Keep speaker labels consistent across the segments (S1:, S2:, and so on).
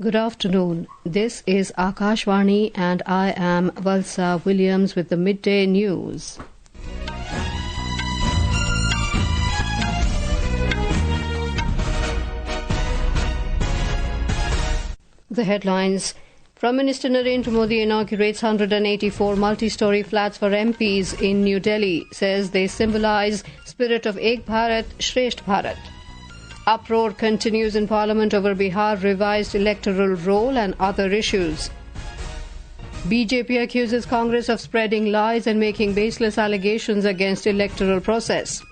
S1: Good afternoon. This is Akashvani and I am Valsa Williams with the midday news. The headlines. Prime Minister Narendra Modi inaugurates 184 multi-story flats for MPs in New Delhi, says they symbolize spirit of Ek Bharat, Shresth Bharat. Uproar continues in Parliament over Bihar revised electoral roll and other issues. BJP accuses Congress of spreading lies and making baseless allegations against electoral process.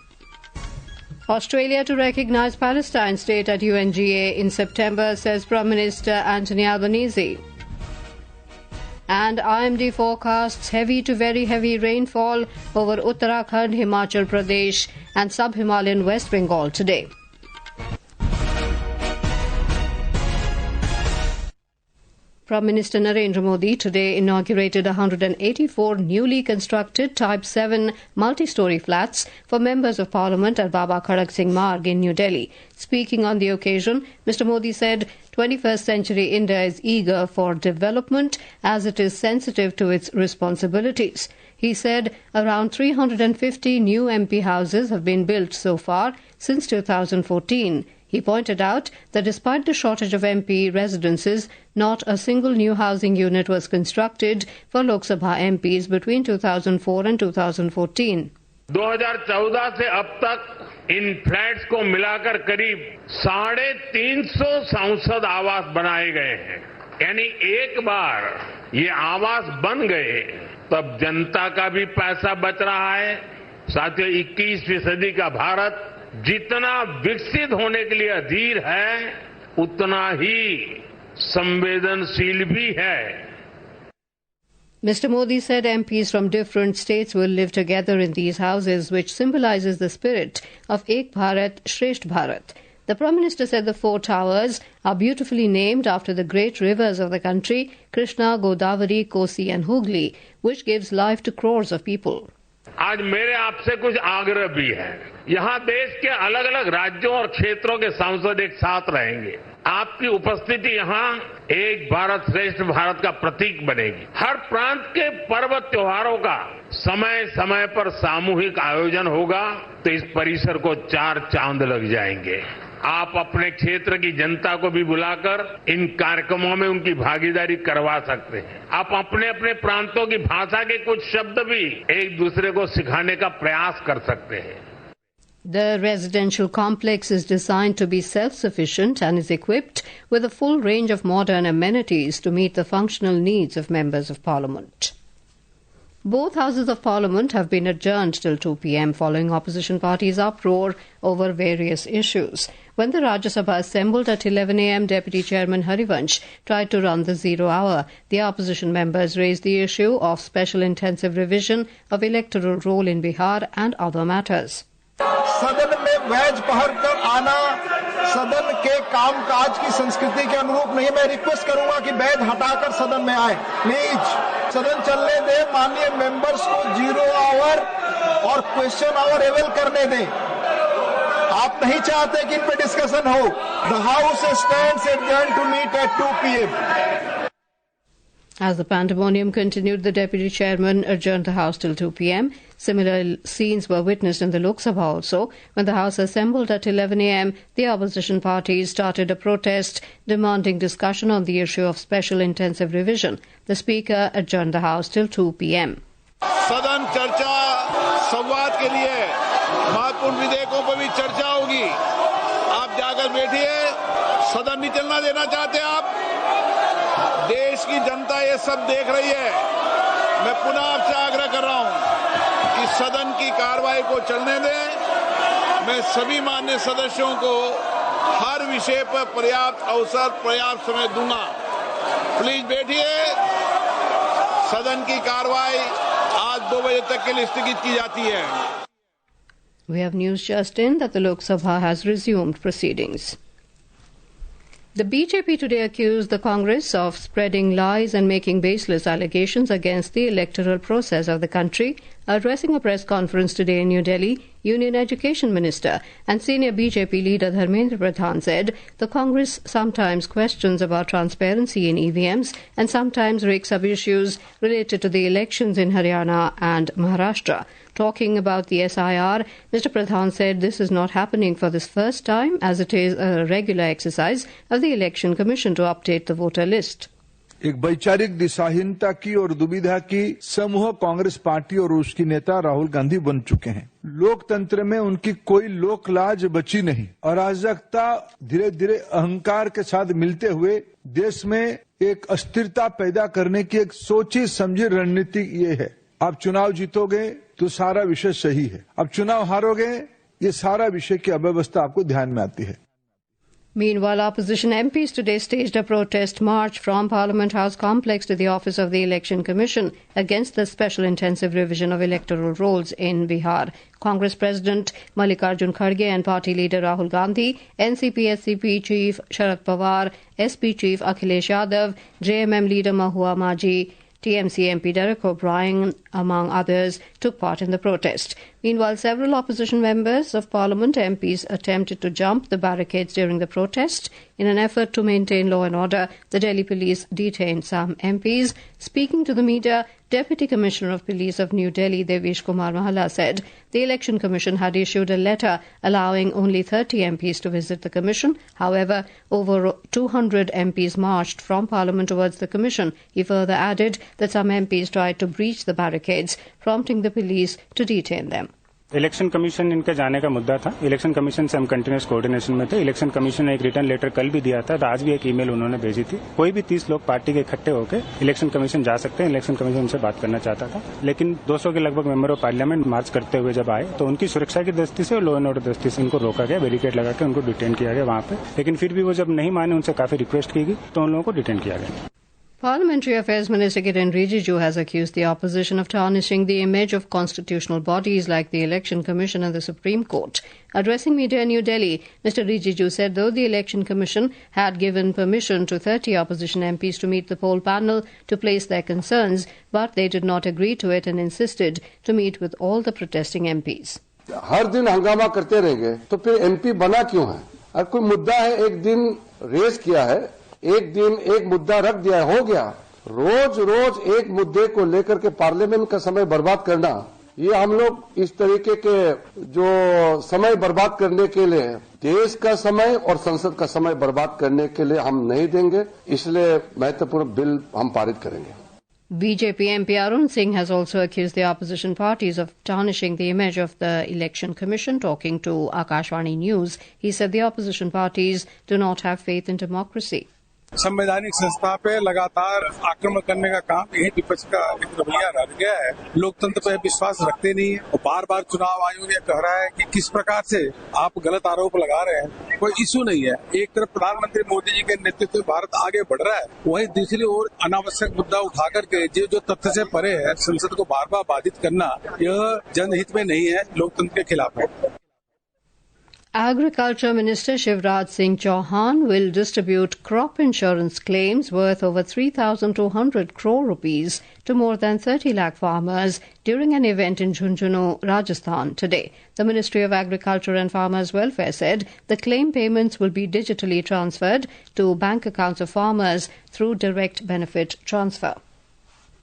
S1: Australia to recognise Palestine state at UNGA in September, says Prime Minister Anthony Albanese. And IMD forecasts heavy to very heavy rainfall over Uttarakhand, Himachal Pradesh and sub-Himalayan West Bengal today. Prime Minister Narendra Modi today inaugurated 184 newly constructed Type 7 multi-story flats for members of Parliament at Baba Khadak Singh Marg in New Delhi. Speaking on the occasion, Mr. Modi said 21st century India is eager for development as it is sensitive to its responsibilities. He said around 350 new MP houses have been built so far since 2014. He pointed out that despite the shortage of MP residences, not a single new housing unit was constructed for Lok Sabha MPs between 2004 and 2014.
S2: 2014 से अब तक इन flats को मिलाकर करीब 350 सांसद आवास बनाए गए हैं। यानी एक बार ये आवास बन गए तब जनता का भी पैसा बच रहा है। साथियों, 21वीं सदी का भारत जितना विकसित होने के लिए अधीर है उतना ही संवेदनशील भी है.
S1: Mr. Modi said MPs from different states will live together in these houses, which symbolizes the spirit of Ek Bharat, Shresth Bharat. The Prime Minister said the four towers are beautifully named after the great rivers of the country, Krishna, Godavari, Kosi and Hooghly, which gives life to crores of people.
S2: आज मेरे आपसे कुछ आग्रह भी है. यहाँ देश के अलग अलग राज्यों और क्षेत्रों के सांसद एक साथ रहेंगे. आपकी उपस्थिति यहाँ एक भारत श्रेष्ठ भारत का प्रतीक बनेगी. हर प्रांत के पर्व त्योहारों का समय समय पर सामूहिक आयोजन होगा तो इस परिसर को 4 चांद लग जाएंगे. आप अपने क्षेत्र की जनता को भी बुलाकर इन कार्यक्रमों में उनकी भागीदारी करवा सकते हैं. आप अपने अपने प्रांतों की भाषा के कुछ शब्द भी एक दूसरे को सिखाने का प्रयास कर सकते हैं.
S1: The residential complex is designed to be self-sufficient and is equipped with a full range of modern amenities to meet the functional needs of members of Parliament. Both houses of Parliament have been adjourned till 2 p.m. following opposition parties' uproar over various issues. When the Rajya Sabha assembled at 11 a.m., Deputy Chairman Harivansh tried to run the zero hour. The opposition members raised the issue of special intensive revision of electoral roll in Bihar and other matters.
S3: सदन में बैज पहनकर आना सदन के कामकाज की संस्कृति के अनुरूप नहीं. मैं रिक्वेस्ट करूंगा कि बैज हटाकर सदन में आए प्लीज. सदन चलने दे. माननीय मेंबर्स को जीरो आवर और क्वेश्चन आवर अवेल करने दें. आप नहीं चाहते कि इन पे डिस्कशन हो. The house stands adjourned to meet at 2 p.m.
S1: As the pandemonium continued, the Deputy Chairman adjourned the House till 2 p.m. Similar scenes were witnessed in the Lok Sabha also. When the House assembled at 11 a.m., the opposition parties started a protest demanding discussion on the issue of special intensive revision. The Speaker adjourned the House till 2 p.m.
S4: सदन चर्चा संवाद के लिए महत्वपूर्ण विधेयकों पर भी चर्चा होगी. आप जाकर बैठिए. सदन नहीं चलना देना चाहते आप. देश की जनता ये सब देख रही है. मैं पुनः आपसे आग्रह कर रहा हूं कि सदन की कार्रवाई को चलने दें. मैं सभी माननीय सदस्यों को हर विषय पर पर्याप्त अवसर पर्याप्त समय दूंगा. प्लीज बैठिए. सदन की कार्रवाई आज 2 बजे तक के लिए स्थगित की जाती है.
S1: We have news just in that the Lok Sabha has resumed proceedings. The BJP today accused the Congress of spreading lies and making baseless allegations against the electoral process of the country Addressing a press conference today in New Delhi, Union Education Minister and senior BJP leader Dharmendra Pradhan said the Congress sometimes questions about transparency in EVMs and sometimes rakes up issues related to the elections in Haryana and Maharashtra. Talking about the SIR, Mr. Pradhan said this is not happening for this first time, as it is a regular exercise of the Election Commission to update the voter list.
S5: एक वैचारिक दिशाहीनता की और दुविधा की समूह Congress party और उसकी नेता राहुल गांधी बन चुके हैं। लोकतंत्र में उनकी कोई लोक लाज बची नहीं। अराजकता धीरे धीरे अहंकार के साथ मिलते हुए देश में एक अस्थिरता पैदा करने की एक सोची समझी रणनीति ये है। आप चुनाव जीतोगे तो सारा विषय सही है, अब चुनाव हारोगे ये सारा विषय की अव्यवस्था आपको ध्यान में आती है।
S1: Meanwhile, opposition MPs today staged a protest march from Parliament House complex to the office of the Election Commission against the special intensive revision of electoral rolls in Bihar. Congress President Mallikarjun Kharge and party leader Rahul Gandhi, NCP-SCP Chief Sharad Pawar, SP Chief Akhilesh Yadav, JMM leader Mahua Maji, TMC MP Derek O'Brien, among others, took part in the protest. Meanwhile, several opposition members of Parliament, MPs, attempted to jump the barricades during the protest. In an effort to maintain law and order, the Delhi police detained some MPs. Speaking to the media, Deputy Commissioner of Police of New Delhi, Devesh Kumar Mahalla, said the Election Commission had issued a letter allowing only 30 MPs to visit the Commission. However, over 200 MPs marched from Parliament towards the Commission. He further added that some MPs tried to breach the barricades, prompting the police to detain them.
S6: Election commission इनके जाने का मुद्दा था। Election commission से हम continuous coordination में थे। Election commission ने एक रिटर्न लेटर कल भी दिया था, आज भी एक ईमेल उन्होंने भेजी थी। कोई भी 30 लोग पार्टी के इकट्ठे होकर इलेक्शन कमीशन जा सकते हैं। इलेक्शन कमीशन उनसे बात करना चाहता था, लेकिन 200 के लगभग मेंबर ऑफ पार्लियामेंट मार्च करते हुए जब आए तो उनकी सुरक्षा की दृष्टि से और लॉ एंड ऑर्डर दृष्टि से उनको रोका गया, बैरिकेड लगा के उनको डिटेन किया गया वहां पे। लेकिन फिर भी वो जब नहीं माने, उनसे काफी रिक्वेस्ट की गई तो उन लोगों को डिटेन किया गया।
S1: Parliamentary Affairs Minister Kiren Rijiju has accused the opposition of tarnishing the image of constitutional bodies like the Election Commission and the Supreme Court. Addressing media in New Delhi, Mr. Rijiju said though the Election Commission had given permission to 30 opposition MPs to meet the poll panel to place their concerns, but they did not agree to it and insisted to meet with all the protesting MPs.
S7: हर दिन हंगामा करते रहेंगे तो फिर MP बना क्यों है? अगर कोई मुद्दा है, एक दिन रेज किया है, एक दिन एक मुद्दा रख दिया, हो गया। रोज रोज एक मुद्दे को लेकर के पार्लियामेंट का समय बर्बाद करना, ये हम लोग इस तरीके के जो समय बर्बाद करने के लिए देश का समय और संसद का समय बर्बाद करने के लिए हम नहीं देंगे। इसलिए महत्वपूर्ण बिल हम पारित करेंगे।
S1: BJP MP Arun Singh has also accused the opposition parties of tarnishing the image of the Election Commission. Talking to Akashvani News, he said the opposition parties do not have faith in democracy.
S8: संवैधानिक संस्था पे लगातार आक्रमण करने का काम यही विपक्ष का एक रवैया रह गया है। लोकतंत्र पे विश्वास रखते नहीं है और बार बार चुनाव आयोग ये कह रहा है कि किस प्रकार से आप गलत आरोप लगा रहे हैं। कोई इशू नहीं है। एक तरफ प्रधानमंत्री मोदी जी के नेतृत्व में भारत आगे बढ़ रहा है, वहीं दूसरी ओर अनावश्यक मुद्दा उठा करके जो तथ्य से परे है संसद को बार बार बाधित करना, यह जनहित में नहीं है, लोकतंत्र के खिलाफ है।
S1: Agriculture Minister Shivraj Singh Chauhan will distribute crop insurance claims worth over 3,200 crore rupees to more than 30 lakh farmers during an event in Jhunjhunu, Rajasthan today. The Ministry of Agriculture and Farmers Welfare said the claim payments will be digitally transferred to bank accounts of farmers through direct benefit transfer.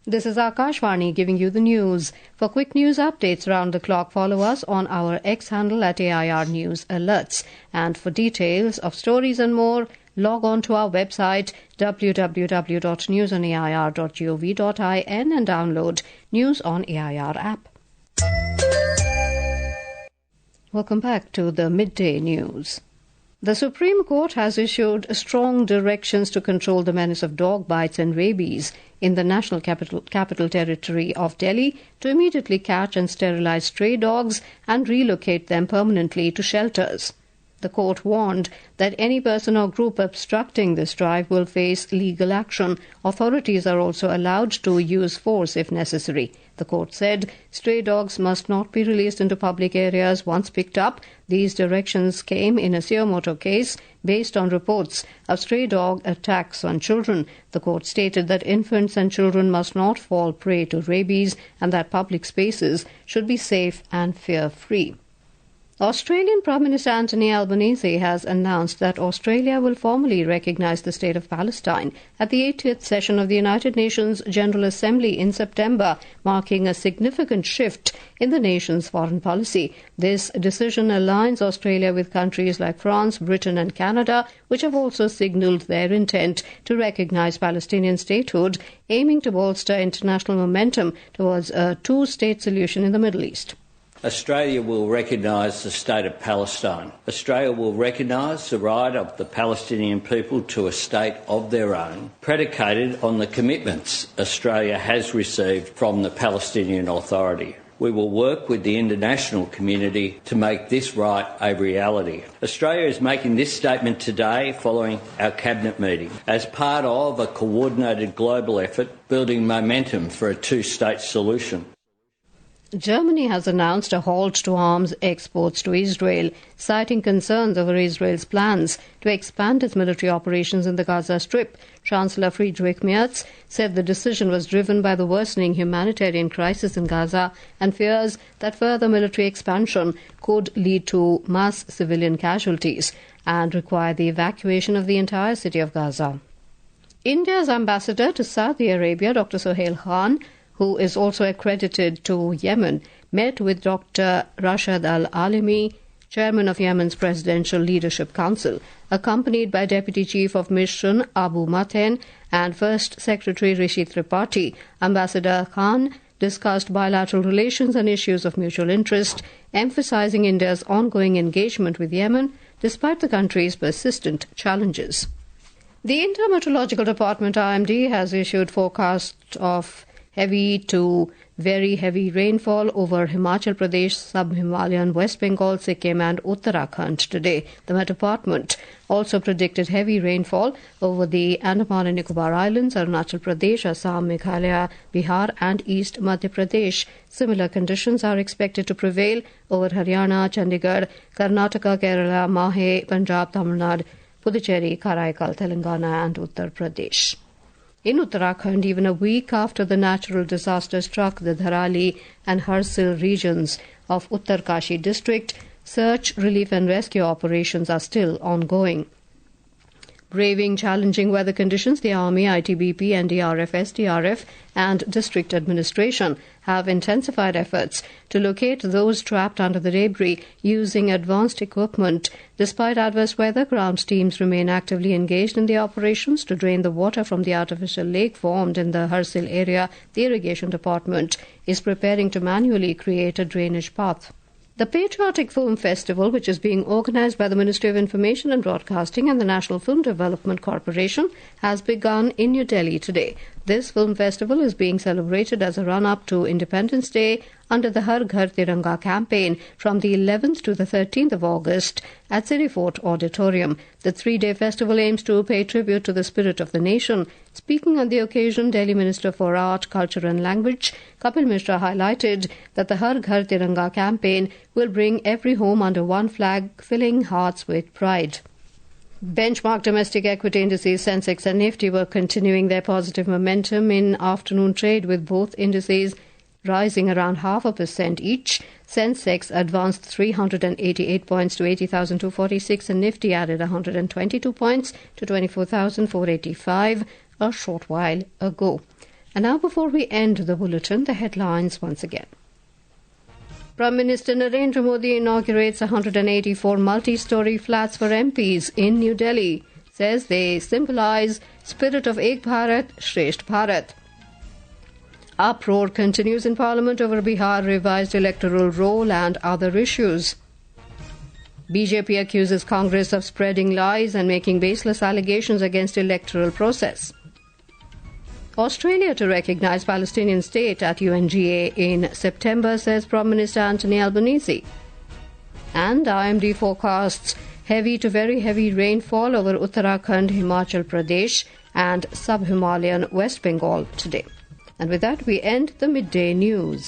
S1: This is Akashvani giving you the news. For quick news updates round the clock, follow us on our X handle at AIR News Alerts. And for details of stories and more, log on to our website www.newsonair.gov.in and download News on AIR app. Welcome back to the midday news. The Supreme Court has issued strong directions to control the menace of dog bites and rabies in the National Capital Territory of Delhi to immediately catch and sterilize stray dogs and relocate them permanently to shelters. The court warned that any person or group obstructing this drive will face legal action. Authorities are also allowed to use force if necessary. The court said stray dogs must not be released into public areas once picked up. These directions came in a suo motu case based on reports of stray dog attacks on children. The court stated that infants and children must not fall prey to rabies and that public spaces should be safe and fear-free. Australian Prime Minister Anthony Albanese has announced that Australia will formally recognise the State of Palestine at the 80th session of the United Nations General Assembly in September, marking a significant shift in the nation's foreign policy. This decision aligns Australia with countries like France, Britain and Canada, which have also signalled their intent to recognise Palestinian statehood, aiming to bolster international momentum towards a two-state solution in the Middle East.
S9: Australia will recognise the State of Palestine. Australia will recognise the right of the Palestinian people to a state of their own, predicated on the commitments Australia has received from the Palestinian Authority. We will work with the international community to make this right a reality. Australia is making this statement today following our Cabinet meeting as part of a coordinated global effort building momentum for a two-state solution.
S1: Germany has announced a halt to arms exports to Israel, citing concerns over Israel's plans to expand its military operations in the Gaza Strip. Chancellor Friedrich Merz said the decision was driven by the worsening humanitarian crisis in Gaza and fears that further military expansion could lead to mass civilian casualties and require the evacuation of the entire city of Gaza. India's ambassador to Saudi Arabia, Dr. Sohail Khan, who is also accredited to Yemen, met with Dr. Rashad Al-Alimi, chairman of Yemen's Presidential Leadership Council, accompanied by Deputy Chief of Mission Abu Maten and First Secretary Rishi Tripathi. Ambassador Khan discussed bilateral relations and issues of mutual interest, emphasizing India's ongoing engagement with Yemen despite the country's persistent challenges. The Inter-Meteorological Department, IMD, has issued forecasts of heavy to very heavy rainfall over Himachal Pradesh, Sub-Himalayan, West Bengal, Sikkim and Uttarakhand today. The Met Department also predicted heavy rainfall over the Andaman and Nicobar Islands, Arunachal Pradesh, Assam, Meghalaya, Bihar and East Madhya Pradesh. Similar conditions are expected to prevail over Haryana, Chandigarh, Karnataka, Kerala, Mahe, Punjab, Tamil Nadu, Puducherry, Karaikal, Telangana and Uttar Pradesh. In Uttarakhand, even a week after the natural disaster struck the Dharali and Harsil regions of Uttarkashi district, search, relief and rescue operations are still ongoing. Braving challenging weather conditions, the Army, ITBP, NDRF, SDRF and District Administration have intensified efforts to locate those trapped under the debris using advanced equipment. Despite adverse weather, ground teams remain actively engaged in the operations to drain the water from the artificial lake formed in the Harsil area. The Irrigation Department is preparing to manually create a drainage path. The Patriotic Film Festival, which is being organised by the Ministry of Information and Broadcasting and the National Film Development Corporation, has begun in New Delhi today. This film festival is being celebrated as a run-up to Independence Day under the Har Ghar Tiranga campaign from the 11th to the 13th of August at City Fort Auditorium. The three-day festival aims to pay tribute to the spirit of the nation. Speaking on the occasion, Delhi Minister for Art, Culture and Language, Kapil Mishra, highlighted that the Har Ghar Tiranga campaign will bring every home under one flag, filling hearts with pride. Benchmark domestic equity indices Sensex and Nifty were continuing their positive momentum in afternoon trade, with both indices rising around 0.5% each. Sensex advanced 388 points to 80,246 and Nifty added 122 points to 24,485 a short while ago. And now, before we end the bulletin, the headlines once again. Prime Minister Narendra Modi inaugurates 184 multi-story flats for MPs in New Delhi. Says they symbolise spirit of Ek Bharat, Shresht Bharat. Uproar continues in Parliament over Bihar revised electoral roll and other issues. BJP accuses Congress of spreading lies and making baseless allegations against electoral process. Australia to recognise Palestinian state at UNGA in September, says Prime Minister Anthony Albanese. And IMD forecasts heavy to very heavy rainfall over Uttarakhand, Himachal Pradesh and Sub-Himalayan West Bengal today. And with that, we end the midday news.